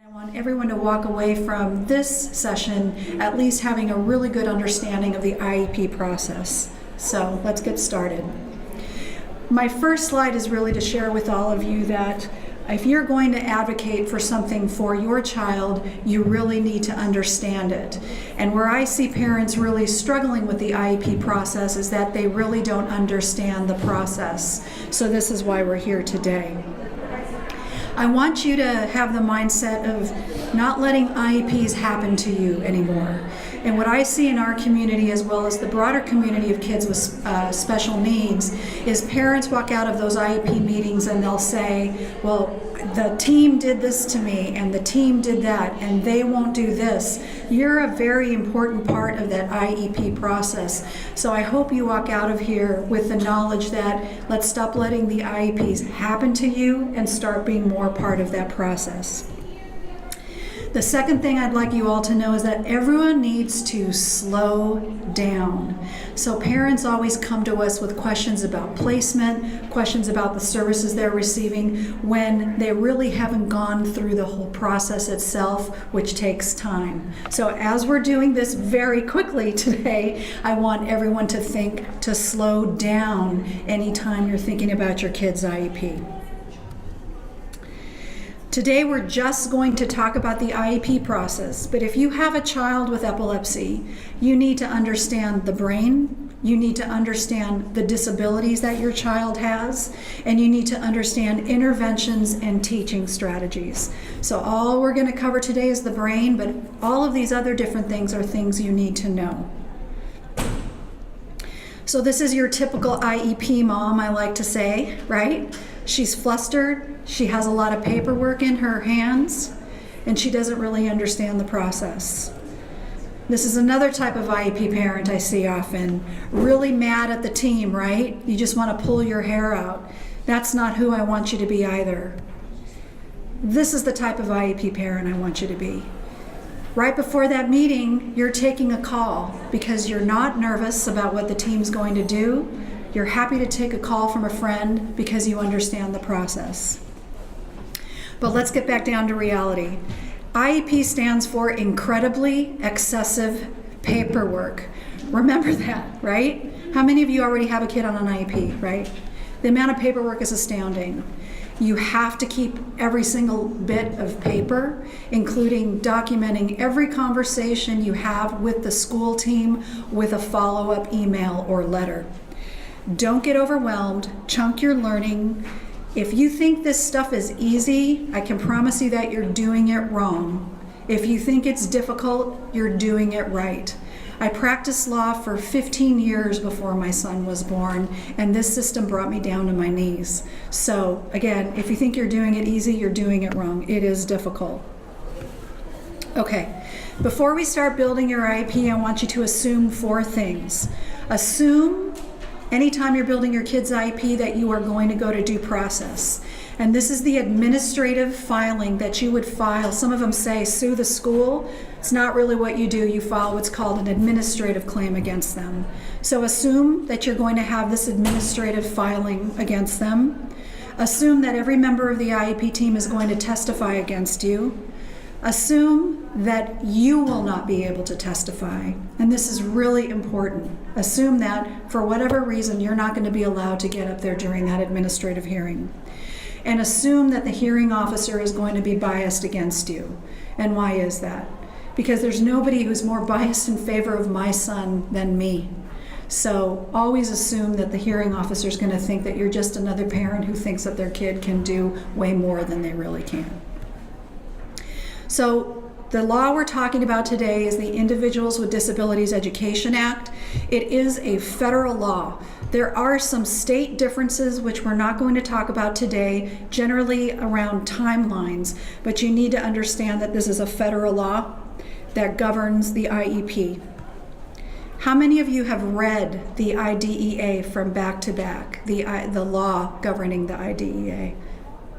I want everyone to walk away from this session at least having a really good understanding of the IEP process. So let's get started. My first slide is really to share with all of you that if you're going to advocate for something for your child, you really need to understand it. And where I see parents really struggling with the IEP process is that they really don't understand the process. So this is why we're here today. I want you to have the mindset of not letting IEPs happen to you anymore. And what I see in our community, as well as the broader community of kids with special needs, is parents walk out of those IEP meetings and they'll say, well, the team did this to me and the team did that and they won't do this. You're a very important part of that IEP process. So I hope you walk out of here with the knowledge that let's stop letting the IEPs happen to you and start being more part of that process. The second thing I'd like you all to know is that everyone needs to slow down. So parents always come to us with questions about placement, questions about the services they're receiving when they really haven't gone through the whole process itself, which takes time. So as we're doing this very quickly today, I want everyone to think to slow down anytime you're thinking about your kid's IEP. Today we're just going to talk about the IEP process, but if you have a child with epilepsy, you need to understand the brain, you need to understand the disabilities that your child has, and you need to understand interventions and teaching strategies. So all we're going to cover today is the brain, but all of these other different things are things you need to know. So this is your typical IEP mom, I like to say, right? She's flustered, she has a lot of paperwork in her hands, and she doesn't really understand the process. This is another type of IEP parent I see often. Really mad at the team, right? You just want to pull your hair out. That's not who I want you to be either. This is the type of IEP parent I want you to be. Right before that meeting, you're taking a call because you're not nervous about what the team's going to do. You're happy to take a call from a friend because you understand the process. But let's get back down to reality. IEP stands for incredibly excessive paperwork. Remember that, right? How many of you already have a kid on an IEP, right? The amount of paperwork is astounding. You have to keep every single bit of paper, including documenting every conversation you have with the school team with a follow-up email or letter. Don't get overwhelmed, chunk your learning. If you think this stuff is easy, I can promise you that you're doing it wrong. If you think it's difficult, you're doing it right. I practiced law for 15 years before my son was born, and this system brought me down to my knees. So again, if you think you're doing it easy, you're doing it wrong. It is difficult. Okay, before we start building your IEP, I want you to assume 4 things. Assume anytime you're building your kid's IEP that you are going to go to due process. And this is the administrative filing that you would file. Some of them say sue the school. It's not really what you do. You file what's called an administrative claim against them. So assume that you're going to have this administrative filing against them. Assume that every member of the IEP team is going to testify against you. Assume that you will not be able to testify, and this is really important. Assume that for whatever reason you're not going to be allowed to get up there during that administrative hearing. And assume that the hearing officer is going to be biased against you. And why is that? Because there's nobody who's more biased in favor of my son than me. So always assume that the hearing officer is going to think that you're just another parent who thinks that their kid can do way more than they really can. So the law we're talking about today is the Individuals with Disabilities Education Act. It is a federal law. There are some state differences which we're not going to talk about today, generally around timelines, but you need to understand that this is a federal law that governs the IEP. How many of you have read the IDEA from back to back, the law governing the IDEA?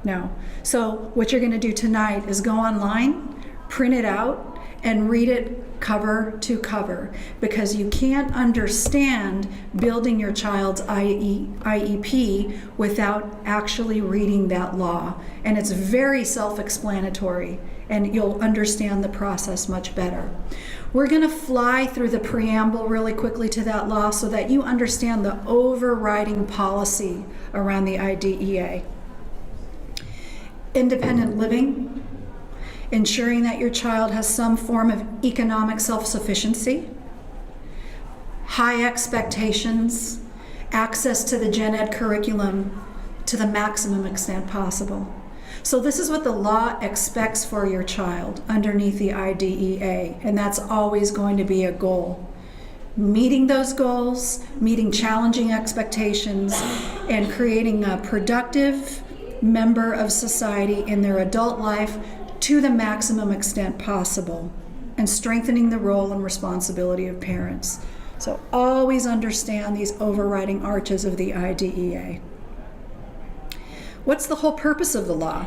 No. So what you're going to do tonight is go online, print it out, and read it cover to cover, because you can't understand building your child's IEP without actually reading that law. And it's very self-explanatory. and you'll understand the process much better. We're going to fly through the preamble really quickly to that law so that you understand the overriding policy around the IDEA. Independent living, ensuring that your child has some form of economic self-sufficiency, high expectations, access to the gen ed curriculum to the maximum extent possible. So this is what the law expects for your child underneath the IDEA, and that's always going to be a goal. Meeting those goals, meeting challenging expectations, and creating a productive member of society in their adult life to the maximum extent possible, and strengthening the role and responsibility of parents. So always understand these overriding arches of the IDEA. What's the whole purpose of the law?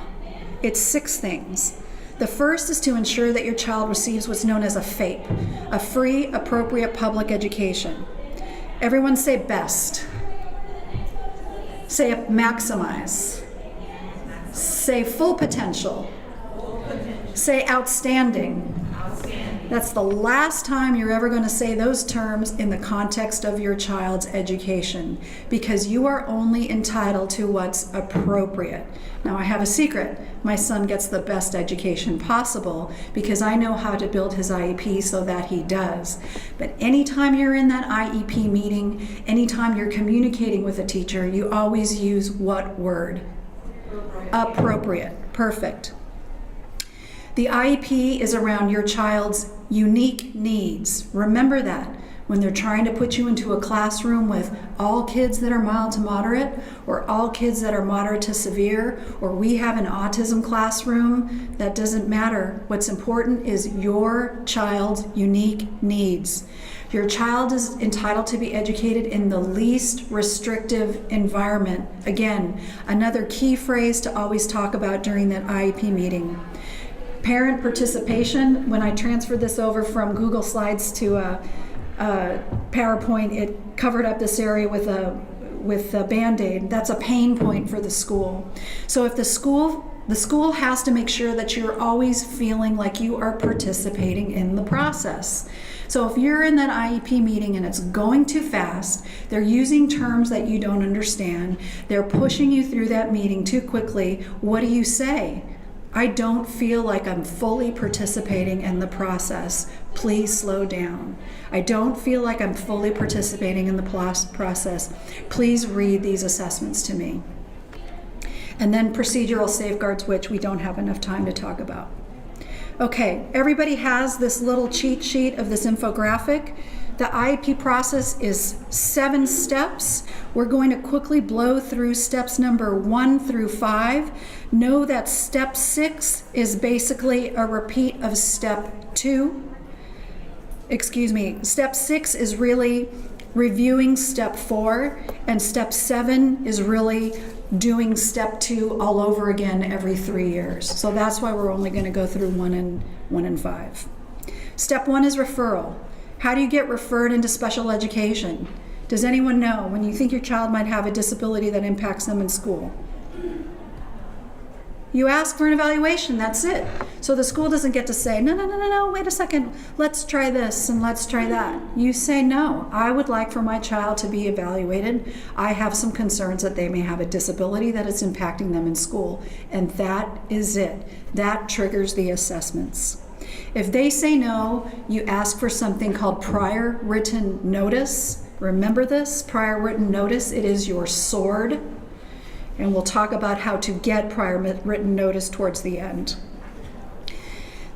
It's 6 things. The first is to ensure that your child receives what's known as a FAPE, a free, appropriate public education. Everyone say best. Say maximize. Say full potential. Say outstanding. That's the last time you're ever going to say those terms in the context of your child's education, because you are only entitled to what's appropriate. Now, I have a secret. My son gets the best education possible because I know how to build his IEP so that he does. But anytime you're in that IEP meeting, anytime you're communicating with a teacher, you always use what word? Appropriate. Perfect. The IEP is around your child's unique needs. Remember that. When they're trying to put you into a classroom with all kids that are mild to moderate, or all kids that are moderate to severe, or we have an autism classroom, that doesn't matter. What's important is your child's unique needs. Your child is entitled to be educated in the least restrictive environment. Again, another key phrase to always talk about during that IEP meeting. Parent participation. When I transferred this over from Google Slides to PowerPoint, it covered up this area with a Band-Aid. That's a pain point for the school. So if the school has to make sure that you're always feeling like you are participating in the process. So if you're in that IEP meeting and it's going too fast, they're using terms that you don't understand, they're pushing you through that meeting too quickly, what do you say? I don't feel like I'm fully participating in the process. Please slow down. I don't feel like I'm fully participating in the process. Please read these assessments to me. And then procedural safeguards, which we don't have enough time to talk about. Okay, everybody has this little cheat sheet of this infographic. The IEP process is 7 steps. We're going to quickly blow through steps number 1 through 5. Know that step 6 is basically a repeat of step 2. Step 6 is really reviewing step 4, and step 7 is really doing step 2 all over again every 3 years. So that's why we're only going to go through 1 and 5. Step 1 is referral. How do you get referred into special education? Does anyone know when you think your child might have a disability that impacts them in school? You ask for an evaluation, that's it. So the school doesn't get to say, no, wait a second, let's try this and let's try that. You say, no, I would like for my child to be evaluated. I have some concerns that they may have a disability that is impacting them in school. And that is it. That triggers the assessments. If they say no, you ask for something called prior written notice. Remember this, prior written notice, it is your sword. And we'll talk about how to get prior written notice towards the end.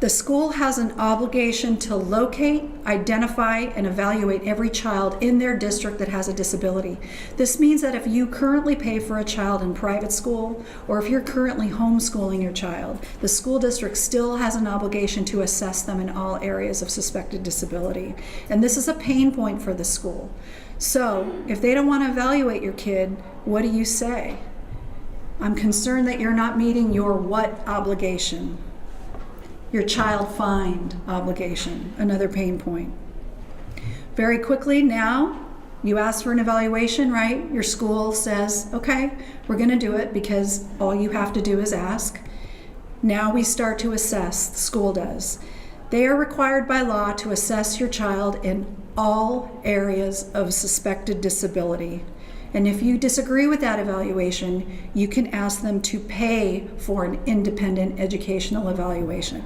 The school has an obligation to locate, identify, and evaluate every child in their district that has a disability. This means that if you currently pay for a child in private school, or if you're currently homeschooling your child, the school district still has an obligation to assess them in all areas of suspected disability. And this is a pain point for the school. So if they don't want to evaluate your kid, what do you say? I'm concerned that you're not meeting your what obligation? Your child find obligation, another pain point. Very quickly now, you ask for an evaluation, right? Your school says, okay, we're going to do it because all you have to do is ask. Now we start to assess, the school does. They are required by law to assess your child in all areas of suspected disability. And if you disagree with that evaluation, you can ask them to pay for an independent educational evaluation.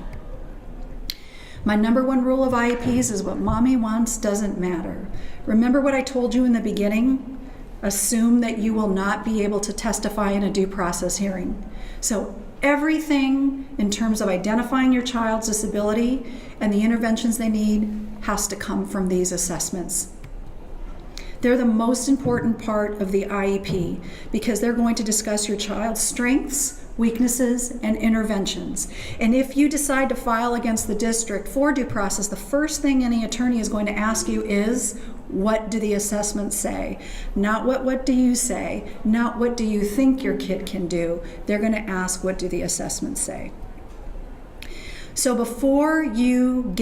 My number one rule of IEPs is what mommy wants doesn't matter. Remember what I told you in the beginning? Assume that you will not be able to testify in a due process hearing. So everything in terms of identifying your child's disability and the interventions they need has to come from these assessments. They're the most important part of the IEP because they're going to discuss your child's strengths, weaknesses, and interventions. And if you decide to file against the district for due process, the first thing any attorney is going to ask you is, what do the assessments say? Not what do you say, not what do you think your kid can do. They're going to ask, what do the assessments say? So before you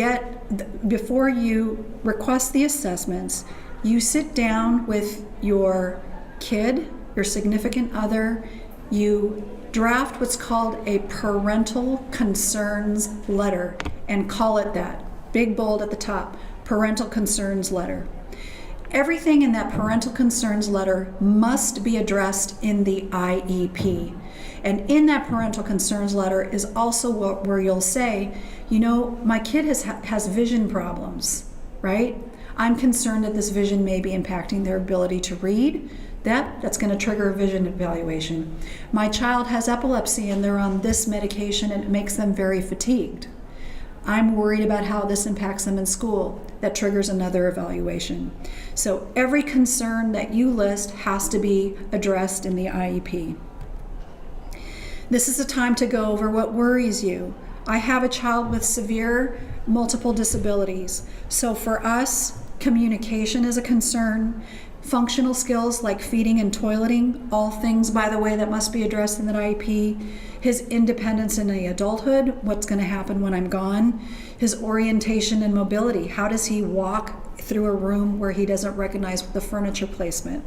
request the assessments, you sit down with your kid, your significant other, you draft what's called a parental concerns letter and call it that, big bold at the top, parental concerns letter. Everything in that parental concerns letter must be addressed in the IEP. And in that parental concerns letter is also where you'll say, you know, my kid has vision problems, right? I'm concerned that this vision may be impacting their ability to read. That's going to trigger a vision evaluation. My child has epilepsy and they're on this medication and it makes them very fatigued. I'm worried about how this impacts them in school. That triggers another evaluation. So every concern that you list has to be addressed in the IEP. This is a time to go over what worries you. I have a child with severe multiple disabilities. So for us, communication is a concern. Functional skills like feeding and toileting, all things, by the way, that must be addressed in the IEP. His independence in the adulthood, what's going to happen when I'm gone. His orientation and mobility, how does he walk through a room where he doesn't recognize the furniture placement.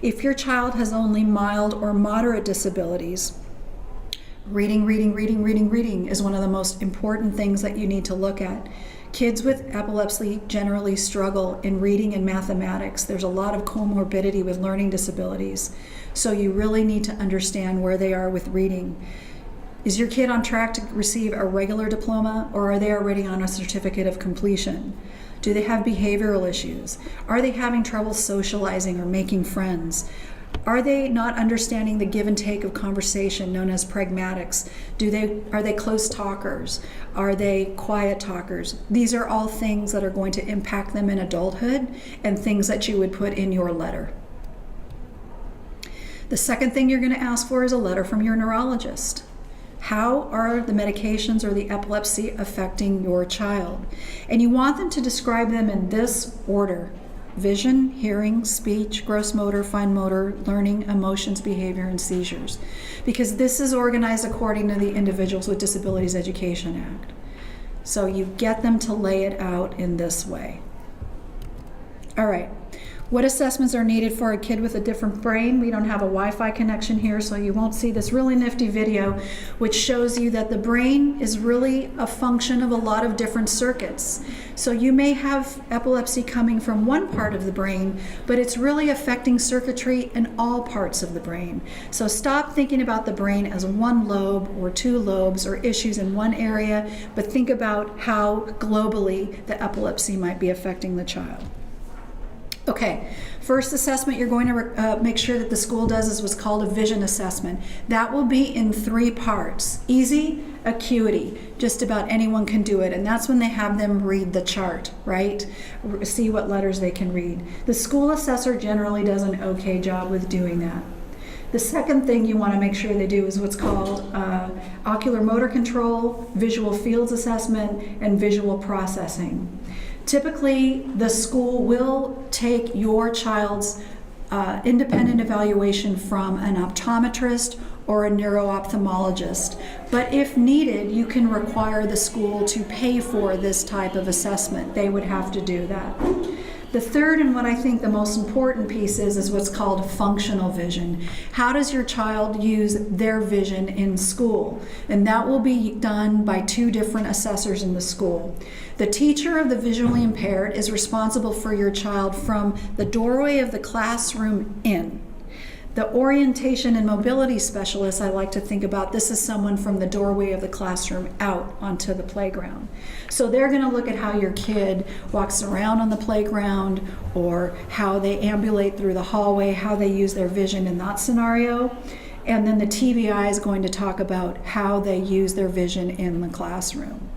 If your child has only mild or moderate disabilities, reading is one of the most important things that you need to look at. Kids with epilepsy generally struggle in reading and mathematics. There's a lot of comorbidity with learning disabilities. So you really need to understand where they are with reading. Is your kid on track to receive a regular diploma, or are they already on a certificate of completion? Do they have behavioral issues? Are they having trouble socializing or making friends? Are they not understanding the give and take of conversation known as pragmatics? Are they close talkers? Are they quiet talkers? These are all things that are going to impact them in adulthood and things that you would put in your letter. The second thing you're going to ask for is a letter from your neurologist. How are the medications or the epilepsy affecting your child? And you want them to describe them in this order: vision, hearing, speech, gross motor, fine motor, learning, emotions, behavior, and seizures. Because this is organized according to the Individuals with Disabilities Education Act. So you get them to lay it out in this way. All right. What assessments are needed for a kid with a different brain? We don't have a Wi-Fi connection here, so you won't see this really nifty video, which shows you that the brain is really a function of a lot of different circuits. So you may have epilepsy coming from one part of the brain, but it's really affecting circuitry in all parts of the brain. So stop thinking about the brain as one lobe or two lobes or issues in one area, but think about how globally the epilepsy might be affecting the child. Okay, first assessment you're going to make sure that the school does is what's called a vision assessment. That will be in 3 parts. Easy, acuity, just about anyone can do it, and that's when they have them read the chart, right? See what letters they can read. The school assessor generally does an okay job with doing that. The second thing you want to make sure they do is what's called ocular motor control, visual fields assessment, and visual processing. Typically, the school will take your child's independent evaluation from an optometrist or a neuro-ophthalmologist. But if needed, you can require the school to pay for this type of assessment. They would have to do that. The third, and what I think the most important piece is what's called functional vision. How does your child use their vision in school? And that will be done by 2 different assessors in the school. The teacher of the visually impaired is responsible for your child from the doorway of the classroom in. The orientation and mobility specialist, I like to think about this as someone from the doorway of the classroom out onto the playground. So they're going to look at how your kid walks around on the playground, or how they ambulate through the hallway, how they use their vision in that scenario. And then the TBI is going to talk about how they use their vision in the classroom.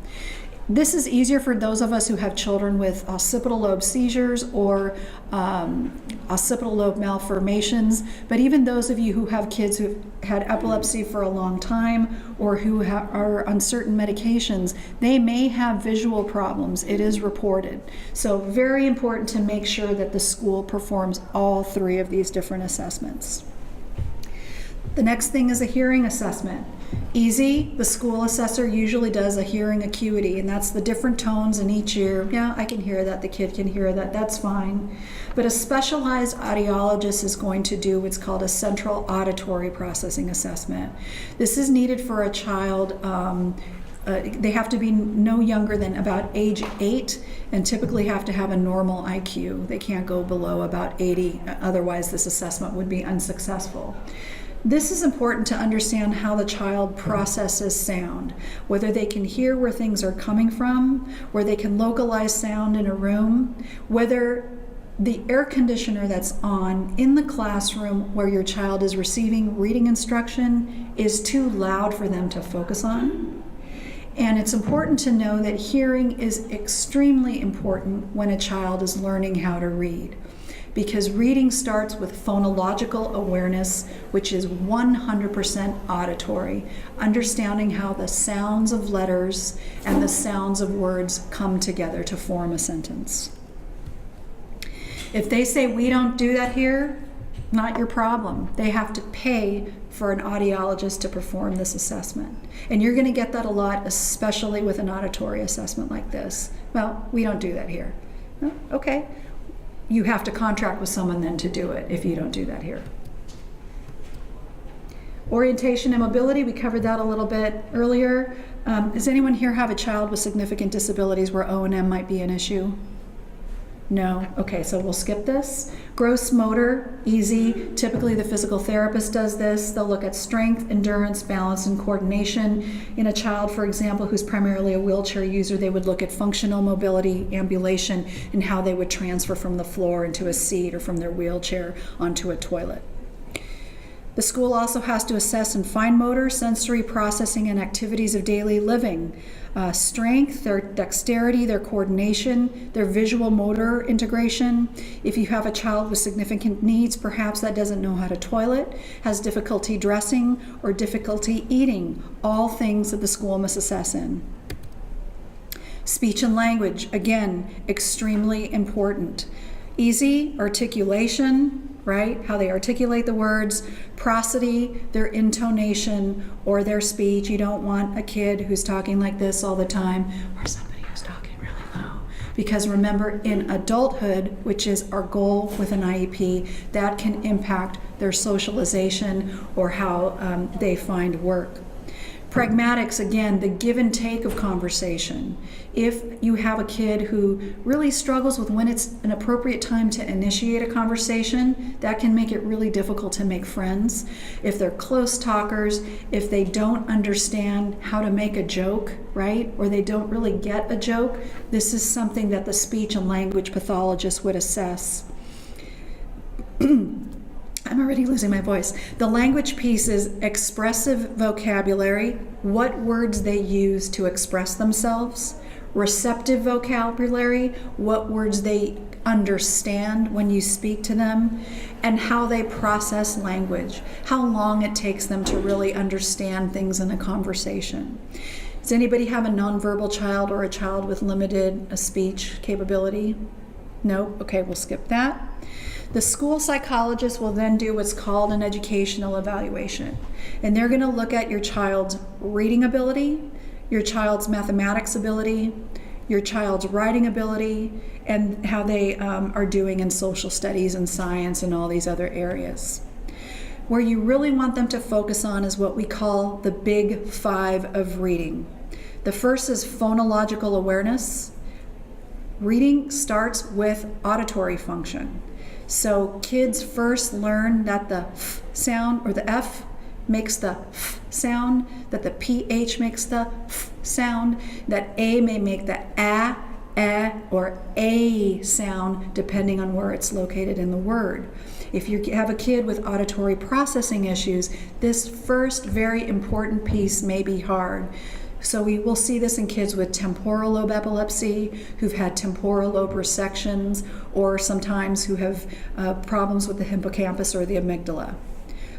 This is easier for those of us who have children with occipital lobe seizures or occipital lobe malformations, but even those of you who have kids who've had epilepsy for a long time or who are on certain medications, they may have visual problems. It is reported. So very important to make sure that the school performs all 3 of these different assessments. The next thing is a hearing assessment. Easy, the school assessor usually does a hearing acuity, and that's the different tones in each ear. Yeah, I can hear that, the kid can hear that, that's fine. But a specialized audiologist is going to do what's called a central auditory processing assessment. This is needed for a child. They have to be no younger than about age 8 and typically have to have a normal IQ. They can't go below about 80, otherwise this assessment would be unsuccessful. This is important to understand how the child processes sound, whether they can hear where things are coming from, where they can localize sound in a room, whether the air conditioner that's on in the classroom where your child is receiving reading instruction is too loud for them to focus on. And it's important to know that hearing is extremely important when a child is learning how to read, because reading starts with phonological awareness, which is 100% auditory, understanding how the sounds of letters and the sounds of words come together to form a sentence. If they say, we don't do that here, not your problem. They have to pay for an audiologist to perform this assessment. And you're going to get that a lot, especially with an auditory assessment like this. Well, we don't do that here. Oh, okay. You have to contract with someone then to do it if you don't do that here. Orientation and mobility, we covered that a little bit earlier. Does anyone here have a child with significant disabilities where O&M might be an issue? No? Okay, so we'll skip this. Gross motor, easy. Typically the physical therapist does this. They'll look at strength, endurance, balance, and coordination. In a child, for example, who's primarily a wheelchair user, they would look at functional mobility, ambulation, and how they would transfer from the floor into a seat or from their wheelchair onto a toilet. The school also has to assess in fine motor, sensory processing, and activities of daily living. Strength, their dexterity, their coordination, their visual motor integration. If you have a child with significant needs, perhaps that doesn't know how to toilet, has difficulty dressing, or difficulty eating, all things that the school must assess in. Speech and language, again, extremely important. Easy, articulation, right? How they articulate the words, prosody, their intonation, or their speech. You don't want a kid who's talking like this all the time, or somebody who's talking really low. Because remember, in adulthood, which is our goal with an IEP, that can impact their socialization or how they find work. Pragmatics, again, the give and take of conversation. If you have a kid who really struggles with when it's an appropriate time to initiate a conversation, that can make it really difficult to make friends. If they're close talkers, if they don't understand how to make a joke, right? Or they don't really get a joke, this is something that the speech and language pathologist would assess. I'm already losing my voice. The language piece is expressive vocabulary, what words they use to express themselves, receptive vocabulary, what words they understand when you speak to them, and how they process language, how long it takes them to really understand things in a conversation. Does anybody have a nonverbal child or a child with limited speech capability? No? Okay, we'll skip that. The school psychologist will then do what's called an educational evaluation. And they're going to look at your child's reading ability, your child's mathematics ability, your child's writing ability, and how they are doing in social studies and science and all these other areas. Where you really want them to focus on is what we call the big 5 of reading. The first is phonological awareness. Reading starts with auditory function. So kids first learn that the f sound, or the F makes the f sound, that the PH makes the f sound, that A may make the a, or a sound depending on where it's located in the word. If you have a kid with auditory processing issues, this first very important piece may be hard. So we will see this in kids with temporal lobe epilepsy, who've had temporal lobe resections, or sometimes who have problems with the hippocampus or the amygdala.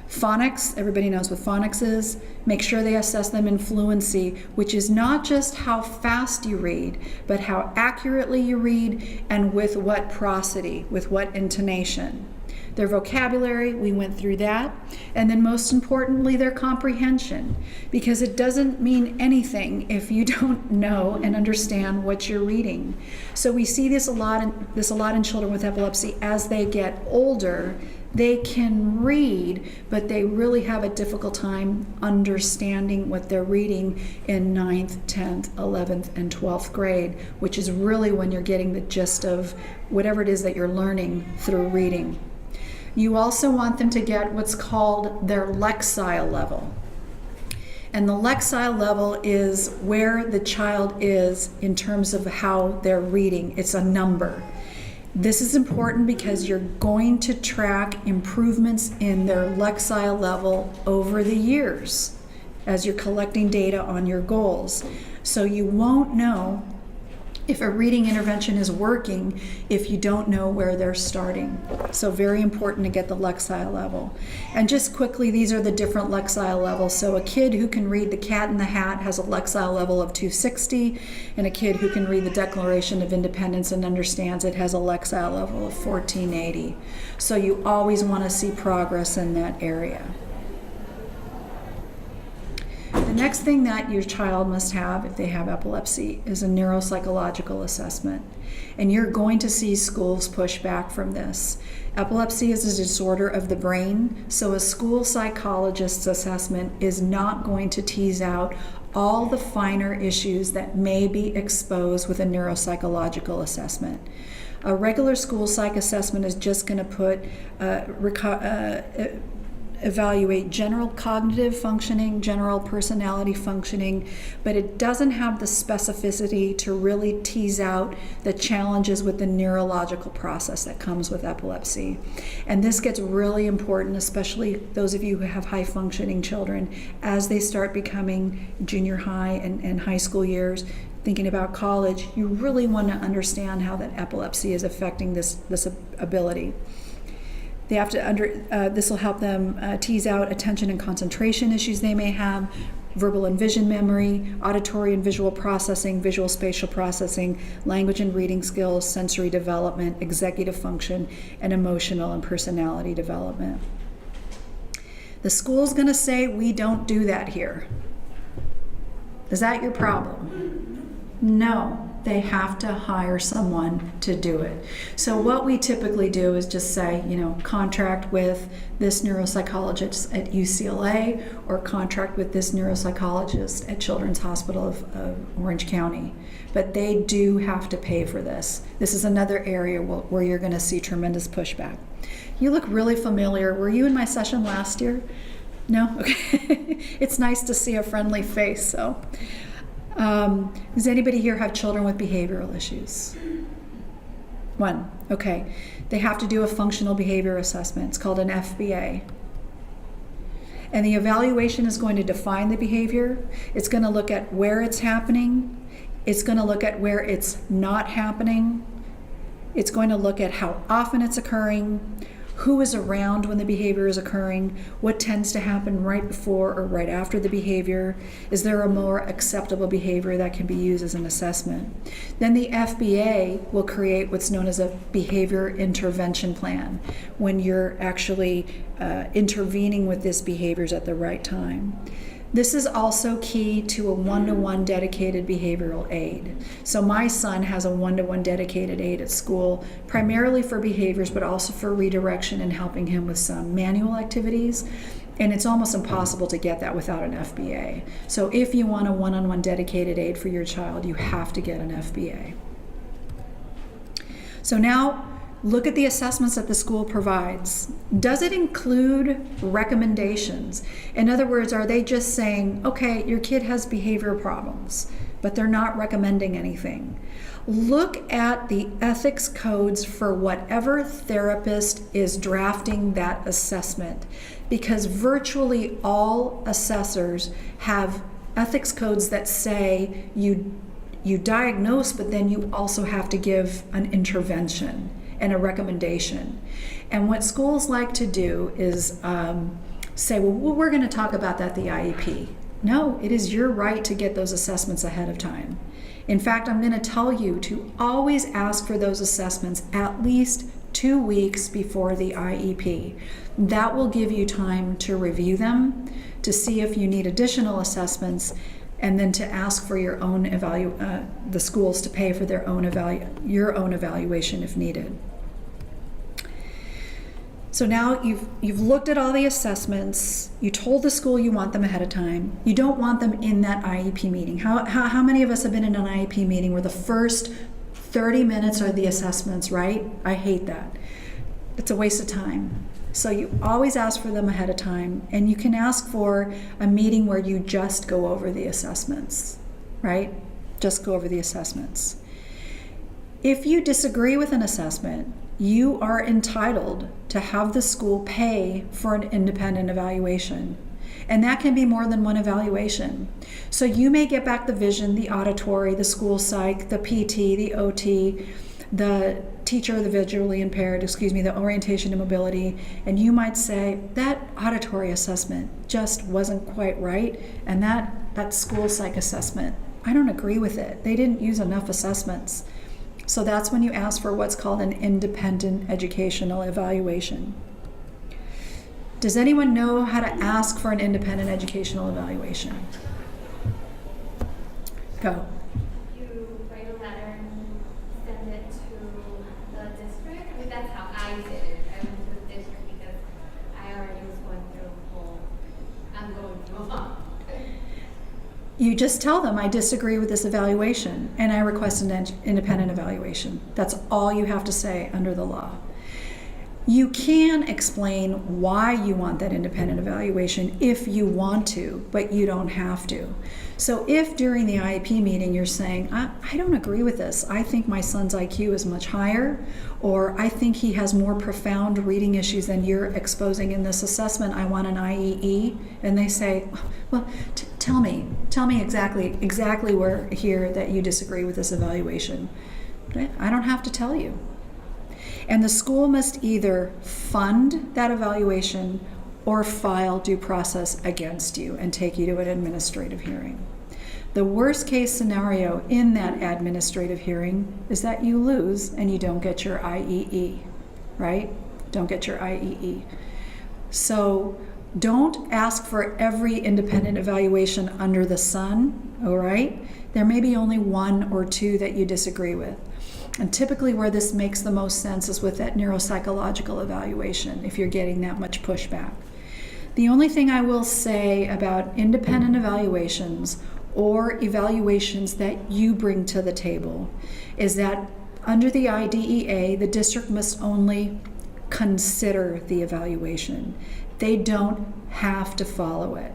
Phonics, everybody knows what phonics is. Make sure they assess them in fluency, which is not just how fast you read, but how accurately you read and with what prosody, with what intonation. Their vocabulary, we went through that. And then most importantly, their comprehension, because it doesn't mean anything if you don't know and understand what you're reading. So we see this a lot in children with epilepsy. As they get older, they can read, but they really have a difficult time understanding what they're reading in 9th, 10th, 11th, and 12th grade, which is really when you're getting the gist of whatever it is that you're learning through reading. You also want them to get what's called their lexile level. And the lexile level is where the child is in terms of how they're reading. It's a number. This is important because you're going to track improvements in their lexile level over the years as you're collecting data on your goals. So you won't know if a reading intervention is working if you don't know where they're starting. So very important to get the lexile level. And just quickly, these are the different lexile levels. So a kid who can read The Cat in the Hat has a lexile level of 260, and a kid who can read the Declaration of Independence and understands it has a lexile level of 1480. So you always want to see progress in that area. The next thing that your child must have if they have epilepsy is a neuropsychological assessment. And you're going to see schools push back from this. Epilepsy is a disorder of the brain, so a school psychologist's assessment is not going to tease out all the finer issues that may be exposed with a neuropsychological assessment. A regular school psych assessment is just going to put evaluate general cognitive functioning, general personality functioning, but it doesn't have the specificity to really tease out the challenges with the neurological process that comes with epilepsy. And this gets really important, especially those of you who have high functioning children, as they start becoming junior high and high school years, thinking about college. You really want to understand how that epilepsy is affecting this ability. They have to this will help them tease out attention and concentration issues they may have, verbal and vision memory, auditory and visual processing, visual spatial processing, language and reading skills, sensory development, executive function, and emotional and personality development. The school's going to say, we don't do that here. Is that your problem? No. They have to hire someone to do it. So what we typically do is just say, contract with this neuropsychologist at UCLA or contract with this neuropsychologist at Children's Hospital of Orange County. But they do have to pay for this. This is another area where you're going to see tremendous pushback. You look really familiar. Were you in my session last year? No? Okay. It's nice to see a friendly face. So. Does anybody here have children with behavioral issues? One. Okay. They have to do a functional behavior assessment. It's called an FBA. And the evaluation is going to define the behavior. It's going to look at where it's happening. It's going to look at where it's not happening. It's going to look at how often it's occurring, who is around when the behavior is occurring, what tends to happen right before or right after the behavior, is there a more acceptable behavior that can be used as an assessment. Then the FBA will create what's known as a behavior intervention plan, when you're actually intervening with these behaviors at the right time. This is also key to a one-to-one dedicated behavioral aid. So my son has a one-to-one dedicated aid at school, primarily for behaviors, but also for redirection and helping him with some manual activities. And it's almost impossible to get that without an FBA. So if you want a one-on-one dedicated aid for your child, you have to get an FBA. So now, look at the assessments that the school provides. Does it include recommendations? In other words, are they just saying, okay, your kid has behavior problems, but they're not recommending anything? Look at the ethics codes for whatever therapist is drafting that assessment, because virtually all assessors have ethics codes that say you diagnose, but then you also have to give an intervention and a recommendation. And what schools like to do is say, well, we're going to talk about that at the IEP. No, it is your right to get those assessments ahead of time. In fact, I'm going to tell you to always ask for those assessments at least 2 weeks before the IEP. That will give you time to review them, to see if you need additional assessments, and then to ask for your own the schools to pay for their own your own evaluation if needed. So now you've looked at all the assessments. You told the school you want them ahead of time. You don't want them in that IEP meeting. How many of us have been in an IEP meeting where the first 30 minutes are the assessments, right? I hate that. It's a waste of time. So you always ask for them ahead of time, and you can ask for a meeting where you just go over the assessments, right? Just go over the assessments. If you disagree with an assessment, you are entitled to have the school pay for an independent evaluation. And that can be more than one evaluation. So you may get back the vision, the auditory, the school psych, the PT, the OT, the teacher of the visually impaired, the orientation and mobility, and you might say, that auditory assessment just wasn't quite right, and that school psych assessment, I don't agree with it. They didn't use enough assessments. So that's when you ask for what's called an independent educational evaluation. Does anyone know how to ask for an independent educational evaluation? Go. You write a letter and send it to the district. I mean, that's how I did it. I went to the district because I already was going through the whole, I'm going through a lot. You just tell them, I disagree with this evaluation and I request an independent evaluation. That's all you have to say under the law. You can explain why you want that independent evaluation if you want to, but you don't have to. So if during the IEP meeting you're saying, I don't agree with this, I think my son's IQ is much higher, or I think he has more profound reading issues than you're exposing in this assessment, I want an IEE, and they say, well, tell me exactly where here that you disagree with this evaluation. I don't have to tell you. And the school must either fund that evaluation or file due process against you and take you to an administrative hearing. The worst case scenario in that administrative hearing is that you lose and you don't get your IEE, right? Don't get your IEE. So don't ask for every independent evaluation under the sun, all right? There may be only one or two that you disagree with. And typically where this makes the most sense is with that neuropsychological evaluation, if you're getting that much pushback. The only thing I will say about independent evaluations or evaluations that you bring to the table is that under the IDEA, the district must only consider the evaluation. They don't have to follow it.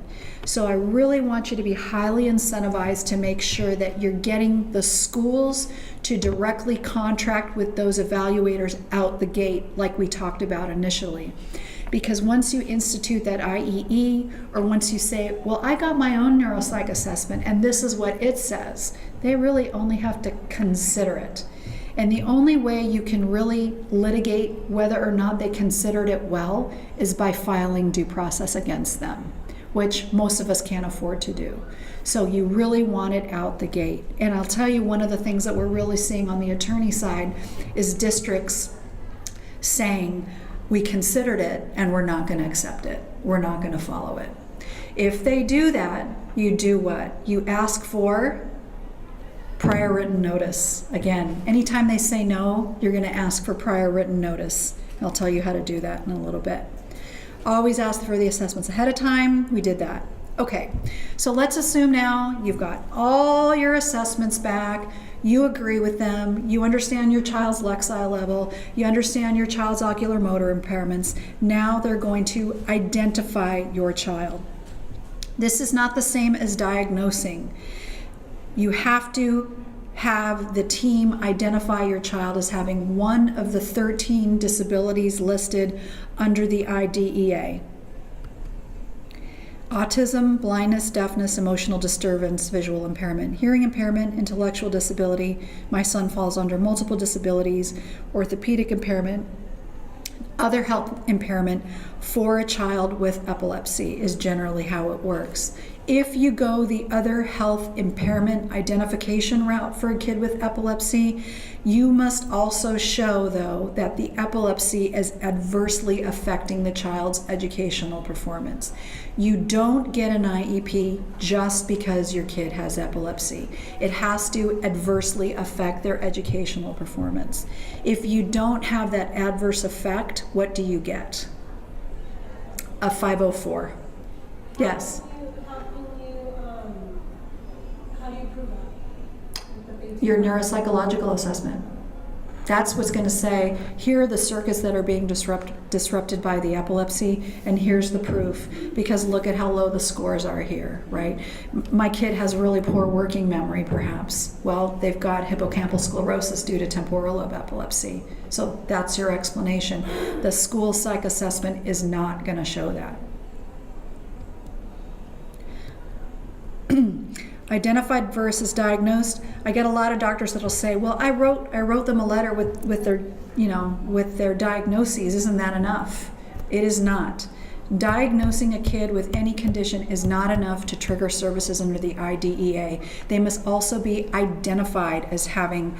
So I really want you to be highly incentivized to make sure that you're getting the schools to directly contract with those evaluators out the gate, like we talked about initially. Because once you institute that IEE, or once you say, well, I got my own neuropsych assessment and this is what it says, they really only have to consider it. And the only way you can really litigate whether or not they considered it well is by filing due process against them, which most of us can't afford to do. So you really want it out the gate. And I'll tell you, one of the things that we're really seeing on the attorney side is districts saying, we considered it and we're not going to accept it. We're not going to follow it. If they do that, you do what? You ask for prior written notice. Again, anytime they say no, you're going to ask for prior written notice. I'll tell you how to do that in a little bit. Always ask for the assessments ahead of time. We did that. Okay, so let's assume now you've got all your assessments back. You agree with them. You understand your child's Lexile level. You understand your child's ocular motor impairments. Now they're going to identify your child. This is not the same as diagnosing. You have to have the team identify your child as having one of the 13 disabilities listed under the IDEA. Autism, blindness, deafness, emotional disturbance, visual impairment, hearing impairment, intellectual disability. My son falls under multiple disabilities, orthopedic impairment, other health impairment for a child with epilepsy is generally how it works. If you go the other health impairment identification route for a kid with epilepsy, you must also show, though, that the epilepsy is adversely affecting the child's educational performance. You don't get an IEP just because your kid has epilepsy. It has to adversely affect their educational performance. If you don't have that adverse effect, what do you get? A 504. Yes? How do you prove that? Your neuropsychological assessment. That's what's going to say, here are the circuits that are being disrupted by the epilepsy, and here's the proof, because look at how low the scores are here, right? My kid has really poor working memory, perhaps. Well, they've got hippocampal sclerosis due to temporal lobe epilepsy. So that's your explanation. The school psych assessment is not going to show that. Identified versus diagnosed. I get a lot of doctors that'll say, "Well, I wrote them a letter with their, with their diagnoses. Isn't that enough?" It is not. Diagnosing a kid with any condition is not enough to trigger services under the IDEA. They must also be identified as having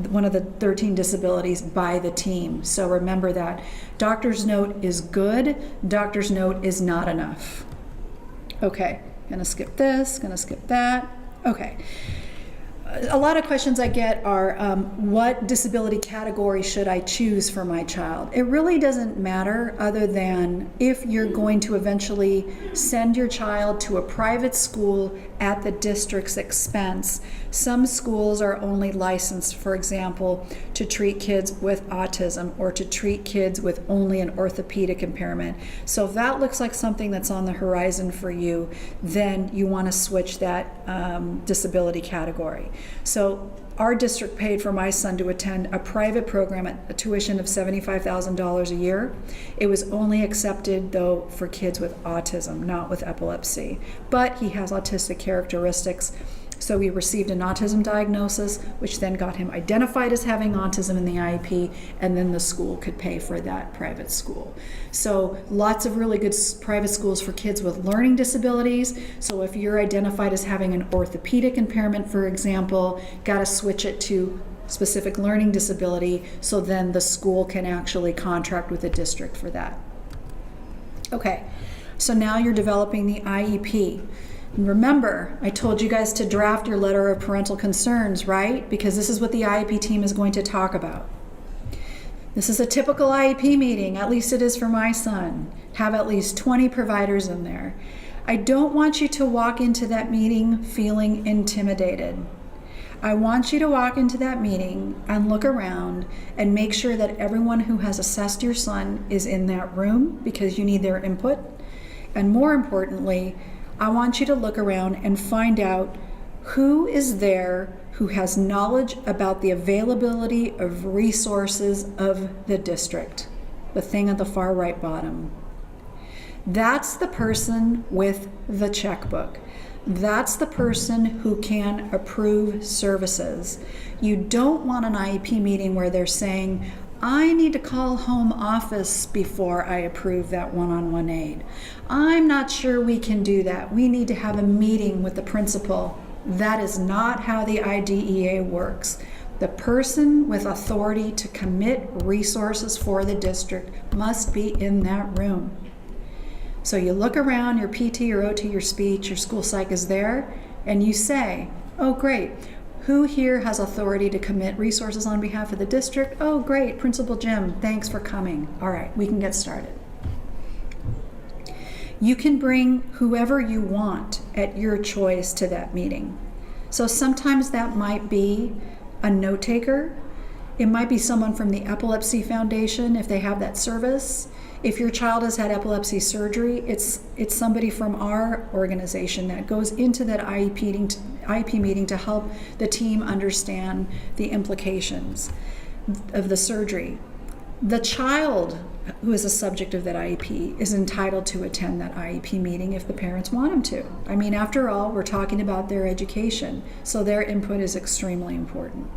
one of the 13 disabilities by the team. So remember that. Doctor's note is good. Doctor's note is not enough. Okay. Gonna skip this, gonna skip that. Okay. A lot of questions I get are, what disability category should I choose for my child? It really doesn't matter, other than if you're going to eventually send your child to a private school at the district's expense. Some schools are only licensed, for example, to treat kids with autism or to treat kids with only an orthopedic impairment. So if that looks like something that's on the horizon for you, then you want to switch that disability category. So our district paid for my son to attend a private program at a tuition of $75,000 a year. It was only accepted, though, for kids with autism, not with epilepsy. But he has autistic characteristics. So we received an autism diagnosis, which then got him identified as having autism in the IEP, and then the school could pay for that private school. So lots of really good private schools for kids with learning disabilities. So if you're identified as having an orthopedic impairment, for example, got to switch it to specific learning disability, so then the school can actually contract with the district for that. Okay, so now you're developing the IEP. And remember, I told you guys to draft your letter of parental concerns, right? Because this is what the IEP team is going to talk about. This is a typical IEP meeting, at least it is for my son. Have at least 20 providers in there. I don't want you to walk into that meeting feeling intimidated. I want you to walk into that meeting and look around and make sure that everyone who has assessed your son is in that room, because you need their input. And more importantly, I want you to look around and find out who is there who has knowledge about the availability of resources of the district, the thing at the far right bottom. That's the person with the checkbook. That's the person who can approve services. You don't want an IEP meeting where they're saying, I need to call home office before I approve that one-on-one aid. I'm not sure we can do that. We need to have a meeting with the principal. That is not how the IDEA works. The person with authority to commit resources for the district must be in that room. So you look around, your PT, your OT, your speech, your school psych is there, and you say, oh great, who here has authority to commit resources on behalf of the district? Oh great, Principal Jim, thanks for coming. All right, we can get started. You can bring whoever you want at your choice to that meeting. So sometimes that might be a note taker. It might be someone from the Epilepsy Foundation if they have that service. If your child has had epilepsy surgery, it's somebody from our organization that goes into that IEP meeting to help the team understand the implications of the surgery. The child who is a subject of that IEP is entitled to attend that IEP meeting if the parents want them to. I mean, after all, we're talking about their education, so their input is extremely important.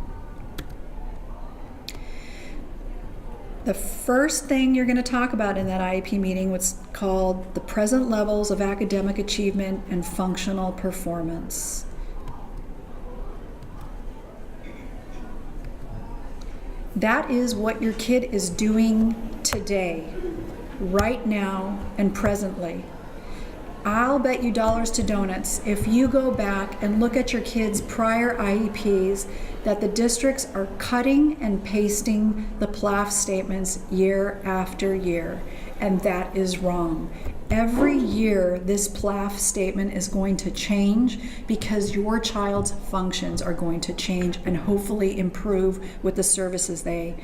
The first thing you're going to talk about in that IEP meeting was called the present levels of academic achievement and functional performance. That is what your kid is doing today, right now, and presently. I'll bet you dollars to donuts if you go back and look at your kids' prior IEPs that the districts are cutting and pasting the PLAF statements year after year, and that is wrong. Every year, this PLAF statement is going to change because your child's functions are going to change and hopefully improve with the services they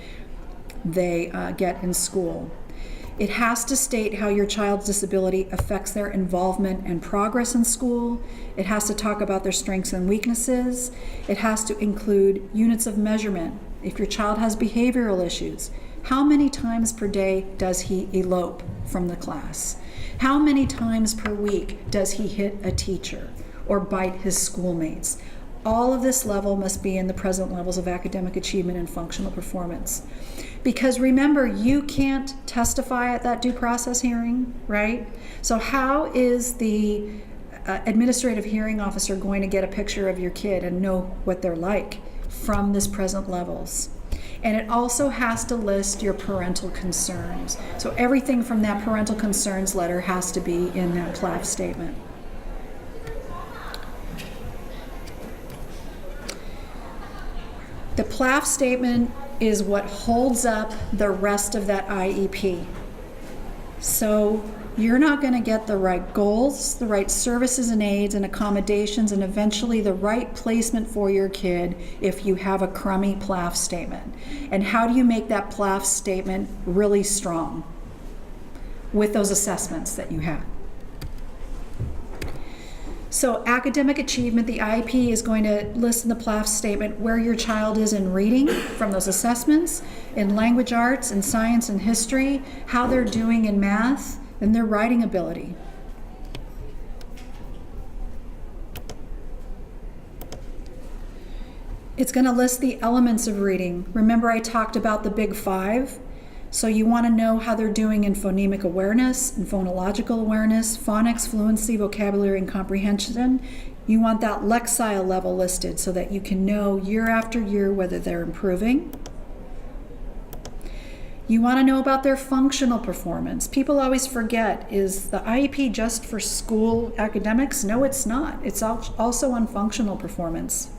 get in school. It has to state how your child's disability affects their involvement and progress in school. It has to talk about their strengths and weaknesses. It has to include units of measurement. If your child has behavioral issues, how many times per day does he elope from the class? How many times per week does he hit a teacher or bite his schoolmates? All of this level must be in the present levels of academic achievement and functional performance. Because remember, you can't testify at that due process hearing, right? So how is the administrative hearing officer going to get a picture of your kid and know what they're like from this present levels? And it also has to list your parental concerns. So everything from that parental concerns letter has to be in that PLAF statement. The PLAF statement is what holds up the rest of that IEP. So you're not going to get the right goals, the right services and aids and accommodations, and eventually the right placement for your kid if you have a crummy PLAF statement. And how do you make that PLAF statement really strong? With those assessments that you have. So academic achievement, the IEP is going to list in the PLAF statement where your child is in reading from those assessments, in language arts, in science and history, how they're doing in math, and their writing ability. It's going to list the elements of reading. Remember I talked about the big five? So you want to know how they're doing in phonemic awareness, and phonological awareness, phonics, fluency, vocabulary, and comprehension. You want that lexile level listed so that you can know year after year whether they're improving. You want to know about their functional performance. People always forget, is the IEP just for school academics? No, it's not. It's also on functional performance.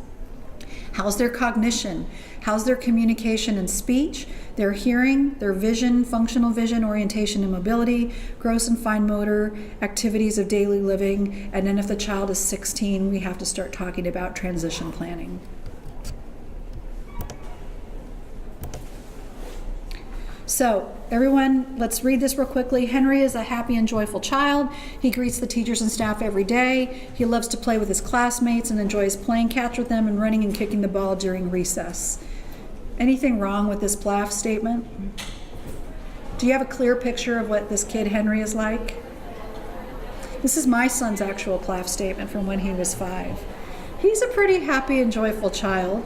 How's their cognition? How's their communication and speech, their hearing, their vision, functional vision, orientation and mobility, gross and fine motor, activities of daily living, and then if the child is 16, we have to start talking about transition planning. So, everyone, let's read this real quickly. Henry is a happy and joyful child. He greets the teachers and staff every day. He loves to play with his classmates and enjoys playing catch with them and running and kicking the ball during recess. Anything wrong with this PLAF statement? Do you have a clear picture of what this kid Henry is like? This is my son's actual PLAF statement from when he was 5. He's a pretty happy and joyful child.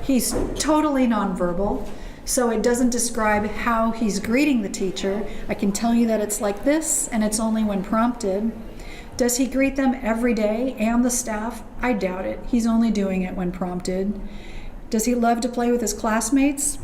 He's totally nonverbal. So it doesn't describe how he's greeting the teacher. I can tell you that it's like this, and it's only when prompted. Does he greet them every day and the staff? I doubt it. He's only doing it when prompted. Does he love to play with his classmates?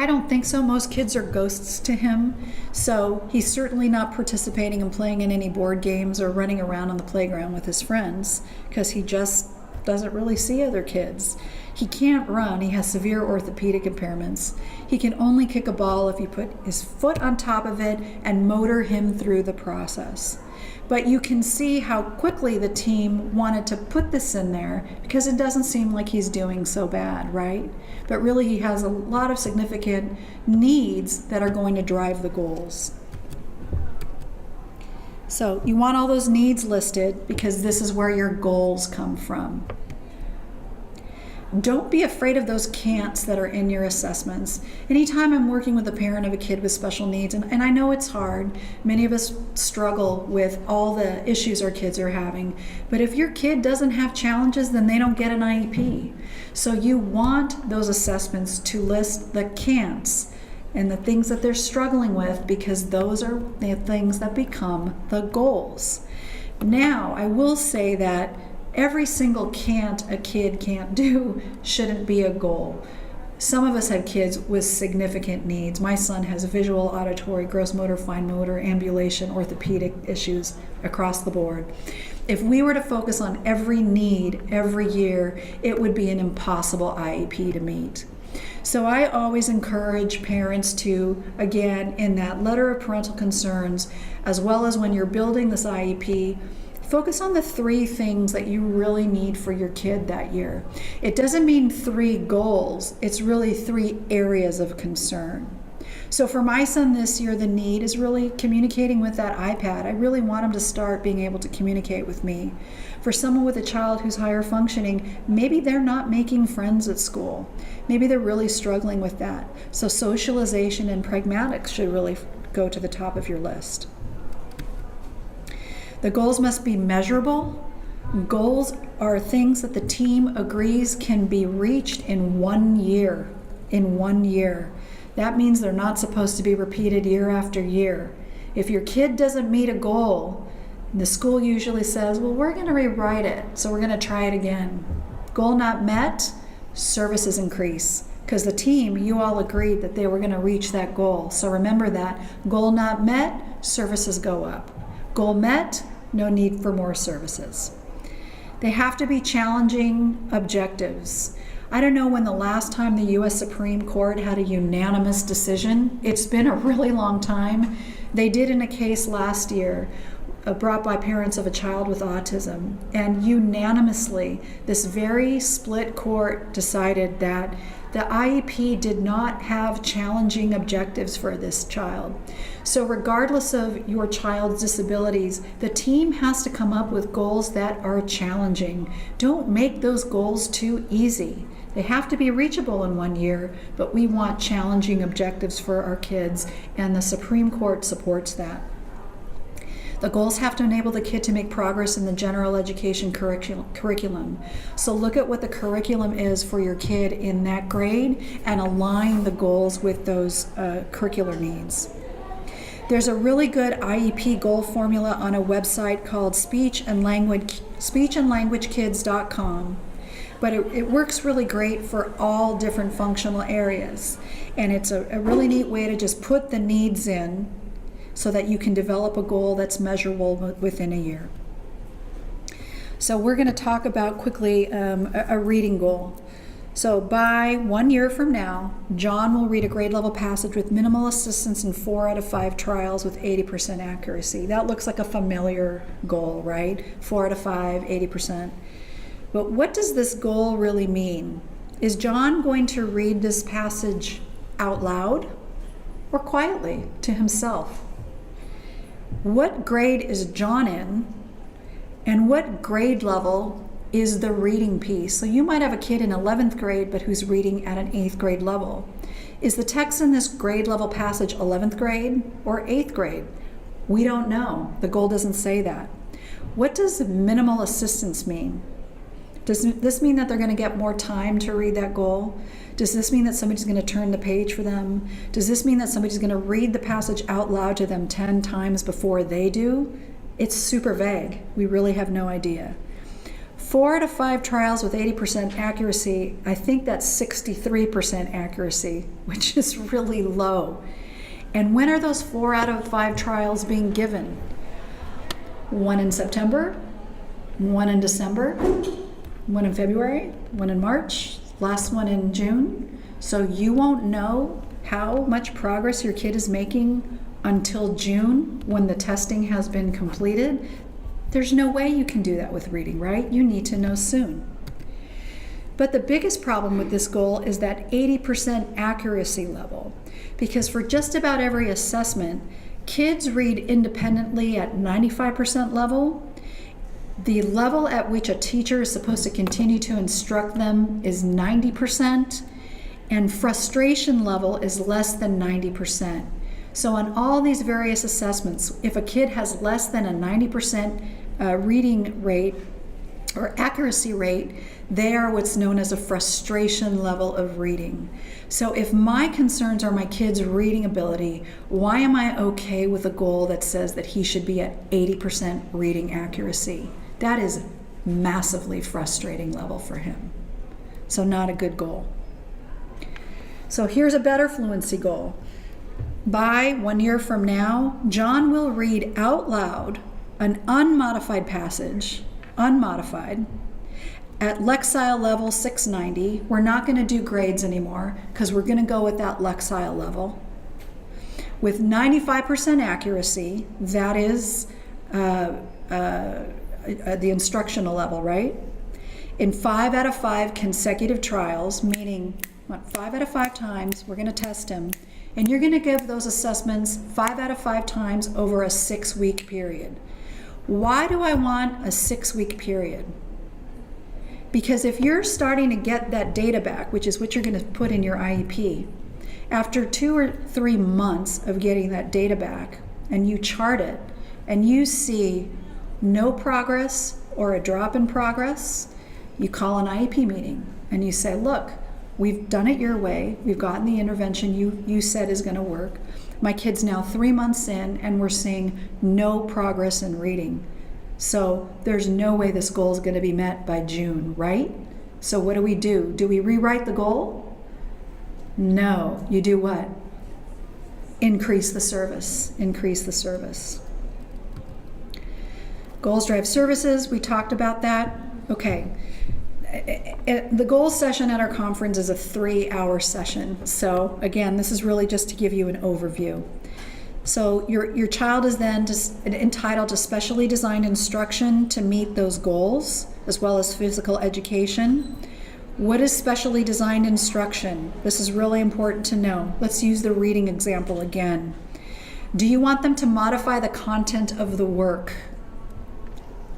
I don't think so. Most kids are ghosts to him. So he's certainly not participating and playing in any board games or running around on the playground with his friends because he just doesn't really see other kids. He can't run. He has severe orthopedic impairments. He can only kick a ball if you put his foot on top of it and motor him through the process. But you can see how quickly the team wanted to put this in there because it doesn't seem like he's doing so bad, right? But really he has a lot of significant needs that are going to drive the goals. So you want all those needs listed because this is where your goals come from. Don't be afraid of those can'ts that are in your assessments. Anytime I'm working with a parent of a kid with special needs, and I know it's hard, many of us struggle with all the issues our kids are having, but if your kid doesn't have challenges, then they don't get an IEP. So you want those assessments to list the can'ts and the things that they're struggling with because those are the things that become the goals. Now, I will say that every single can't a kid can't do shouldn't be a goal. Some of us have kids with significant needs. My son has visual, auditory, gross motor, fine motor, ambulation, orthopedic issues across the board. If we were to focus on every need every year, it would be an impossible IEP to meet. So I always encourage parents to, again, in that letter of parental concerns, as well as when you're building this IEP, focus on the 3 things that you really need for your kid that year. It doesn't mean 3 goals, it's really 3 areas of concern. So for my son this year, the need is really communicating with that iPad. I really want him to start being able to communicate with me. For someone with a child who's higher functioning, maybe they're not making friends at school. Maybe they're really struggling with that. So socialization and pragmatics should really go to the top of your list. The goals must be measurable. Goals are things that the team agrees can be reached in 1 year. In 1 year. That means they're not supposed to be repeated year after year. If your kid doesn't meet a goal, the school usually says, well, we're going to rewrite it, so we're going to try it again. Goal not met, services increase. Because the team, you all agreed that they were going to reach that goal. So remember that. Goal not met, services go up. Goal met, no need for more services. They have to be challenging objectives. I don't know when the last time the U.S. Supreme Court had a unanimous decision. It's been a really long time. They did in a case last year brought by parents of a child with autism. And unanimously, this very split court decided that the IEP did not have challenging objectives for this child. So regardless of your child's disabilities, the team has to come up with goals that are challenging. Don't make those goals too easy. They have to be reachable in 1 year, but we want challenging objectives for our kids, and the Supreme Court supports that. The goals have to enable the kid to make progress in the general education curriculum. So look at what the curriculum is for your kid in that grade and align the goals with those curricular needs. There's a really good IEP goal formula on a website called speechandlanguagekids.com. But it works really great for all different functional areas. And it's a really neat way to just put the needs in so that you can develop a goal that's measurable within a year. So we're going to talk about quickly a reading goal. So by 1 year from now, John will read a grade level passage with minimal assistance in 4 out of 5 trials with 80% accuracy. That looks like a familiar goal, right? 4 out of 5, 80%. But what does this goal really mean? Is John going to read this passage out loud or quietly to himself? What grade is John in, and what grade level is the reading piece? So you might have a kid in 11th grade but who's reading at an 8th grade level. Is the text in this grade level passage 11th grade or 8th grade? We don't know. The goal doesn't say that. What does minimal assistance mean? Does this mean that they're going to get more time to read that goal? Does this mean that somebody's going to turn the page for them? Does this mean that somebody's going to read the passage out loud to them 10 times before they do? It's super vague. We really have no idea. 4 out of 5 trials with 80% accuracy, I think that's 63% accuracy, which is really low. And when are those 4 out of 5 trials being given? 1 in September, 1 in December, 1 in February, 1 in March, last one in June. So you won't know how much progress your kid is making until June when the testing has been completed. There's no way you can do that with reading, right? You need to know soon. But the biggest problem with this goal is that 80% accuracy level, because for just about every assessment, kids read independently at 95% level. The level at which a teacher is supposed to continue to instruct them is 90%, and frustration level is less than 90%. So on all these various assessments, if a kid has less than a 90% reading rate or accuracy rate, they are what's known as a frustration level of reading. So if my concerns are my kid's reading ability, why am I okay with a goal that says that he should be at 80% reading accuracy? That is massively frustrating level for him. So not a good goal. So here's a better fluency goal. By 1 year from now, John will read out loud an unmodified passage, unmodified, at Lexile level 690. We're not going to do grades anymore because we're going to go with that Lexile level. With 95% accuracy, that is the instructional level, right? In 5 out of 5 consecutive trials, meaning 5 out of 5 times, we're going to test him. And you're going to give those assessments 5 out of 5 times over a 6-week period. Why do I want a 6-week period? Because if you're starting to get that data back, which is what you're going to put in your IEP, after 2 or 3 months of getting that data back, and you chart it, and you see no progress or a drop in progress, you call an IEP meeting and you say, look, we've done it your way. We've gotten the intervention you said is going to work. My kid's now 3 months in and we're seeing no progress in reading. So there's no way this goal is going to be met by June, right? So what do? Do we rewrite the goal? No. You do what? Increase the service. Increase the service. Goals drive services. We talked about that. Okay. The goals session at our conference is a 3-hour session. So again, this is really just to give you an overview. So your child is then entitled to specially designed instruction to meet those goals, as well as physical education. What is specially designed instruction? This is really important to know. Let's use the reading example again. Do you want them to modify the content of the work?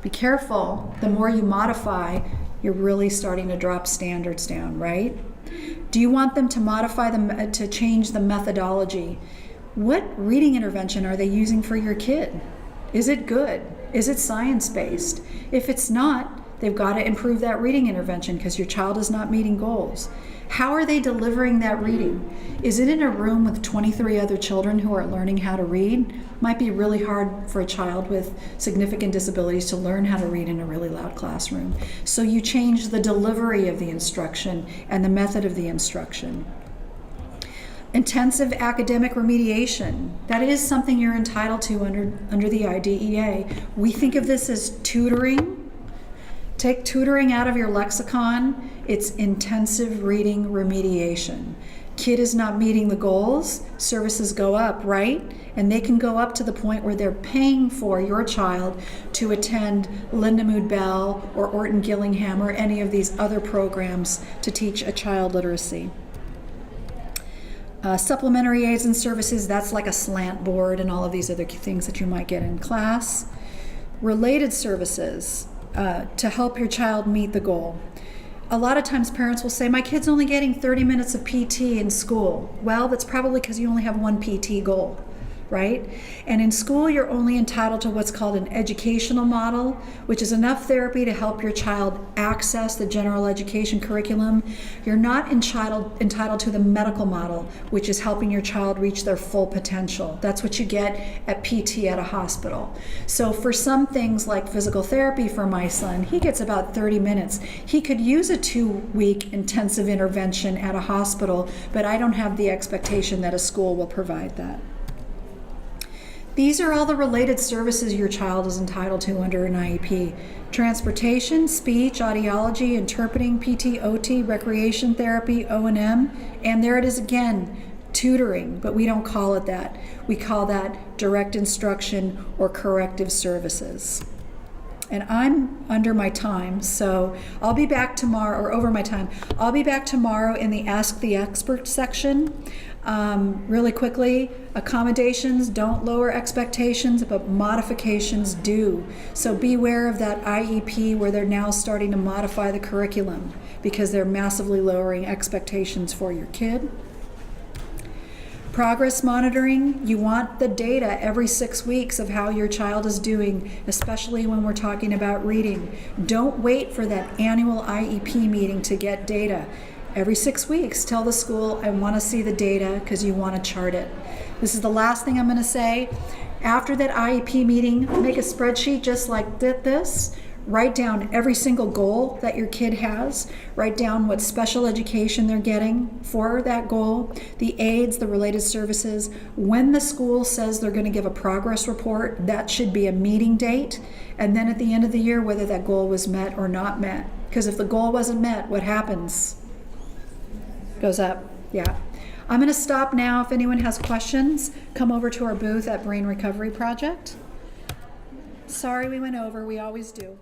Be careful. The more you modify, you're really starting to drop standards down, right? Do you want them to modify to change the methodology? What reading intervention are they using for your kid? Is it good? Is it science-based? If it's not, they've got to improve that reading intervention because your child is not meeting goals. How are they delivering that reading? Is it in a room with 23 other children who are learning how to read? Might be really hard for a child with significant disabilities to learn how to read in a really loud classroom. So you change the delivery of the instruction and the method of the instruction. Intensive academic remediation. That is something you're entitled to under the IDEA. We think of this as tutoring. Take tutoring out of your lexicon. It's intensive reading remediation. Kid is not meeting the goals, services go up, right? And they can go up to the point where they're paying for your child to attend Lindamood Bell or Orton Gillingham or any of these other programs to teach a child literacy. Supplementary aids and services, that's like a slant board and all of these other things that you might get in class. Related services to help your child meet the goal. A lot of times parents will say, my kid's only getting 30 minutes of PT in school. Well, that's probably because you only have one PT goal, right? And in school, you're only entitled to what's called an educational model, which is enough therapy to help your child access the general education curriculum. You're not entitled to the medical model, which is helping your child reach their full potential. That's what you get at PT at a hospital. So for some things like physical therapy for my son, he gets about 30 minutes. He could use a 2-week intensive intervention at a hospital, but I don't have the expectation that a school will provide that. These are all the related services your child is entitled to under an IEP. Transportation, speech, audiology, interpreting, PT, OT, recreation therapy, O&M, and there it is again, tutoring, but we don't call it that. We call that direct instruction or corrective services. And I'm under my time, so I'll be back tomorrow, or over my time. I'll be back tomorrow in the Ask the Expert section. Really quickly, accommodations don't lower expectations, but modifications do. So beware of that IEP where they're now starting to modify the curriculum because they're massively lowering expectations for your kid. Progress monitoring, you want the data every 6 weeks of how your child is doing, especially when we're talking about reading. Don't wait for that annual IEP meeting to get data. Every 6 weeks, tell the school, I want to see the data because you want to chart it. This is the last thing I'm going to say. After that IEP meeting, make a spreadsheet just like this. Write down every single goal that your kid has. Write down what special education they're getting for that goal, the aids, the related services. When the school says they're going to give a progress report, that should be a meeting date. And then at the end of the year, whether that goal was met or not met. Because if the goal wasn't met, what happens? Goes up. Yeah. I'm going to stop now. If anyone has questions, come over to our booth at Brain Recovery Project. Sorry we went over. We always do.